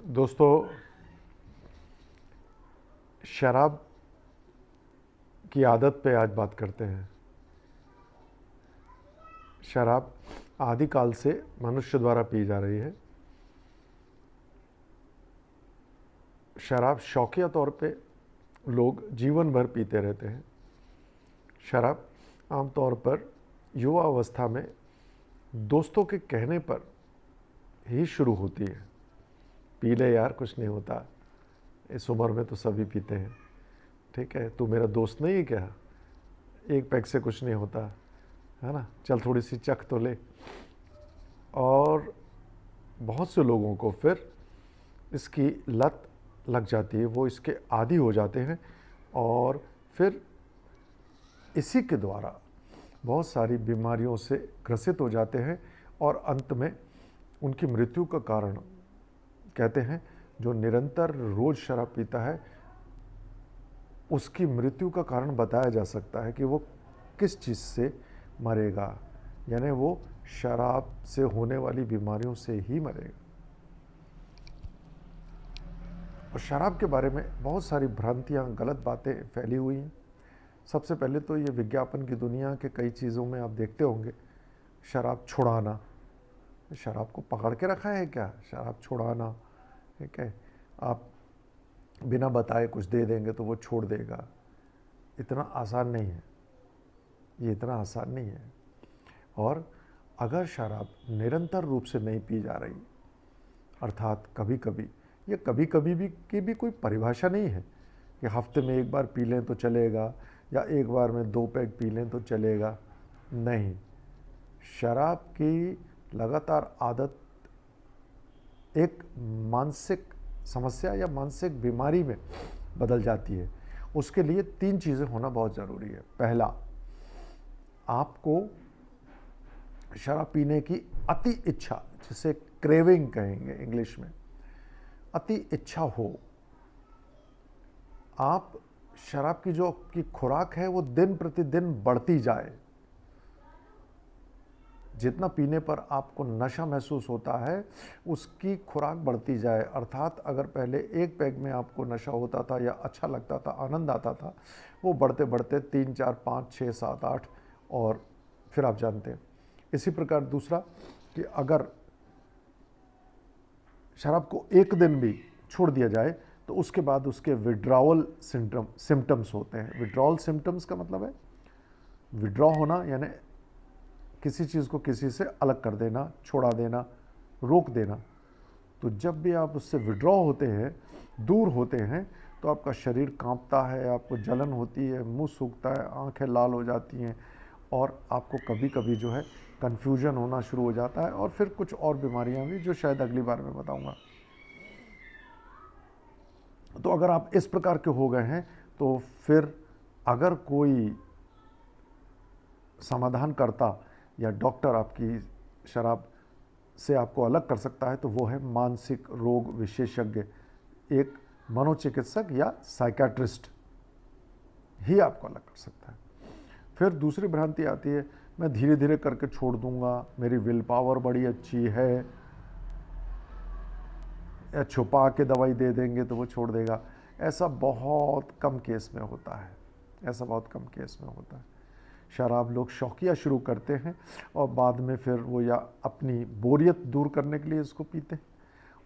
दोस्तों, शराब की आदत पे आज बात करते हैं। शराब आदिकाल से मनुष्य द्वारा पी जा रही है। शराब शौकिया तौर पे लोग जीवन भर पीते रहते हैं। शराब आमतौर पर युवा अवस्था में दोस्तों के कहने पर ही शुरू होती है। पी ले यार, कुछ नहीं होता, इस उम्र में तो सभी पीते हैं, ठीक है, तू मेरा दोस्त नहीं है क्या, एक पैक से कुछ नहीं होता है ना, चल थोड़ी सी चख तो ले। और बहुत से लोगों को फिर इसकी लत लग जाती है, वो इसके आदी हो जाते हैं और फिर इसी के द्वारा बहुत सारी बीमारियों से ग्रसित हो जाते हैं और अंत में उनकी मृत्यु का कारण कहते हैं जो निरंतर रोज़ शराब पीता है उसकी मृत्यु का कारण बताया जा सकता है कि वो किस चीज़ से मरेगा, यानी वो शराब से होने वाली बीमारियों से ही मरेगा। और शराब के बारे में बहुत सारी भ्रांतियाँ, गलत बातें फैली हुई हैं। सबसे पहले तो ये विज्ञापन की दुनिया के कई चीज़ों में आप देखते होंगे, शराब छुड़ाना, शराब को पकड़ के रखा है क्या, शराब छुड़ाना, ठीक है, आप बिना बताए कुछ दे देंगे तो वो छोड़ देगा। इतना आसान नहीं है, ये इतना आसान नहीं है। और अगर शराब निरंतर रूप से नहीं पी जा रही, अर्थात कभी कभी, ये कभी कभी भी की भी कोई परिभाषा नहीं है कि हफ्ते में एक बार पी लें तो चलेगा या एक बार में 2 पैक पी लें तो चलेगा, नहीं। शराब की लगातार आदत एक मानसिक समस्या या मानसिक बीमारी में बदल जाती है। उसके लिए 3 चीज़ें होना बहुत ज़रूरी है। पहला, आपको शराब पीने की अति इच्छा, जिसे क्रेविंग कहेंगे इंग्लिश में, अति इच्छा हो। आप शराब की जो आपकी खुराक है वो दिन प्रतिदिन बढ़ती जाए। जितना पीने पर आपको नशा महसूस होता है उसकी खुराक बढ़ती जाए। अर्थात अगर पहले एक पैग में आपको नशा होता था या अच्छा लगता था, आनंद आता था, वो बढ़ते बढ़ते 3, 4, 5, 6, 7, 8 और फिर आप जानते हैं। इसी प्रकार दूसरा कि अगर शराब को एक दिन भी छोड़ दिया जाए तो उसके बाद उसके विड्रॉवल सिम्टम्स होते हैं। विड्रॉवल सिम्टम्स का मतलब है विड्रॉ होना, यानी किसी चीज़ को किसी से अलग कर देना, छोड़ा देना, रोक देना। तो जब भी आप उससे विड्रॉ होते हैं, दूर होते हैं, तो आपका शरीर कांपता है, आपको जलन होती है, मुंह सूखता है, आंखें लाल हो जाती हैं और आपको कभी कभी जो है कन्फ्यूजन होना शुरू हो जाता है और फिर कुछ और बीमारियां भी जो शायद अगली बार मैं बताऊंगा। तो अगर आप इस प्रकार के हो गए हैं तो फिर अगर कोई समाधान करता या डॉक्टर आपकी शराब से आपको अलग कर सकता है तो वो है मानसिक रोग विशेषज्ञ, एक मनोचिकित्सक या साइकेट्रिस्ट ही आपको अलग कर सकता है। फिर दूसरी भ्रांति आती है, मैं धीरे धीरे करके छोड़ दूंगा, मेरी विल पावर बड़ी अच्छी है, या छुपा के दवाई दे देंगे तो वो छोड़ देगा। ऐसा बहुत कम केस में होता है, ऐसा बहुत कम केस में होता है। शराब लोग शौकिया शुरू करते हैं और बाद में फिर वो या अपनी बोरियत दूर करने के लिए इसको पीते हैं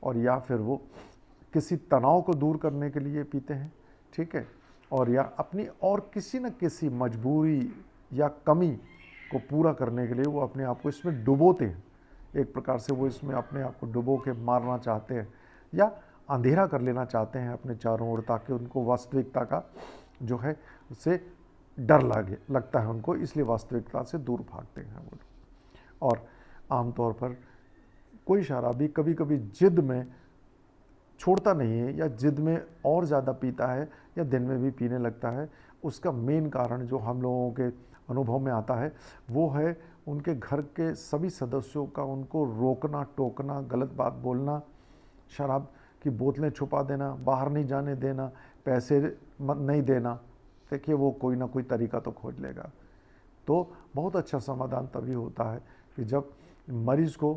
और या फिर वो किसी तनाव को दूर करने के लिए पीते हैं, ठीक है, और या अपनी और किसी न किसी मजबूरी या कमी को पूरा करने के लिए वो अपने आप को इसमें डुबोते हैं। एक प्रकार से वो इसमें अपने आप को डुबो के मारना चाहते हैं या अंधेरा कर लेना चाहते हैं अपने चारों ओर, ताकि उनको वास्तविकता का जो है उससे डर लगता है उनको, इसलिए वास्तविकता से दूर भागते हैं वो लोग। और आमतौर पर कोई शराबी कभी कभी जिद में छोड़ता नहीं है या जिद में और ज़्यादा पीता है या दिन में भी पीने लगता है। उसका मेन कारण जो हम लोगों के अनुभव में आता है वो है उनके घर के सभी सदस्यों का उनको रोकना टोकना, गलत बात बोलना, शराब की बोतलें छुपा देना, बाहर नहीं जाने देना, पैसे नहीं देना। देखिए वो कोई ना कोई तरीका तो खोज लेगा। तो बहुत अच्छा समाधान तभी होता है कि जब मरीज़ को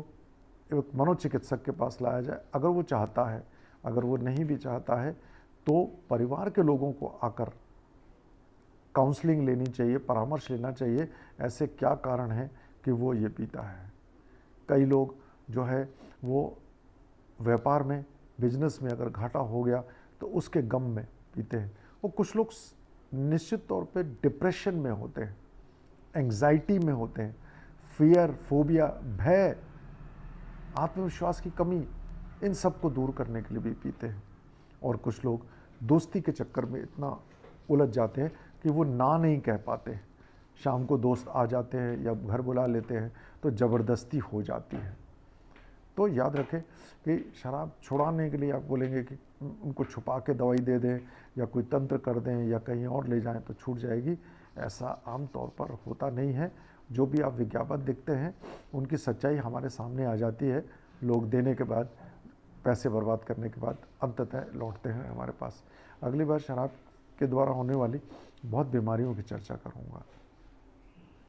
एक मनोचिकित्सक के पास लाया जाए। अगर वो चाहता है, अगर वो नहीं भी चाहता है तो परिवार के लोगों को आकर काउंसलिंग लेनी चाहिए, परामर्श लेना चाहिए, ऐसे क्या कारण है कि वो ये पीता है। कई लोग जो है वो व्यापार में, बिजनेस में अगर घाटा हो गया तो उसके गम में पीते हैं। वो कुछ लोग निश्चित तौर पे डिप्रेशन में होते हैं, एंग्जाइटी में होते हैं, फियर, फोबिया, भय, आत्मविश्वास की कमी, इन सब को दूर करने के लिए भी पीते हैं। और कुछ लोग दोस्ती के चक्कर में इतना उलझ जाते हैं कि वो ना नहीं कह पाते। शाम को दोस्त आ जाते हैं या घर बुला लेते हैं तो ज़बरदस्ती हो जाती है। तो याद रखें कि शराब छुड़ाने के लिए आप बोलेंगे कि उनको छुपा के दवाई दे दें या कोई तंत्र कर दें या कहीं और ले जाएं तो छूट जाएगी, ऐसा आम तौर पर होता नहीं है। जो भी आप विज्ञापन देखते हैं उनकी सच्चाई हमारे सामने आ जाती है। लोग देने के बाद, पैसे बर्बाद करने के बाद अंततः लौटते हैं हमारे पास। अगली बार शराब के द्वारा होने वाली बहुत बीमारियों की चर्चा करूँगा।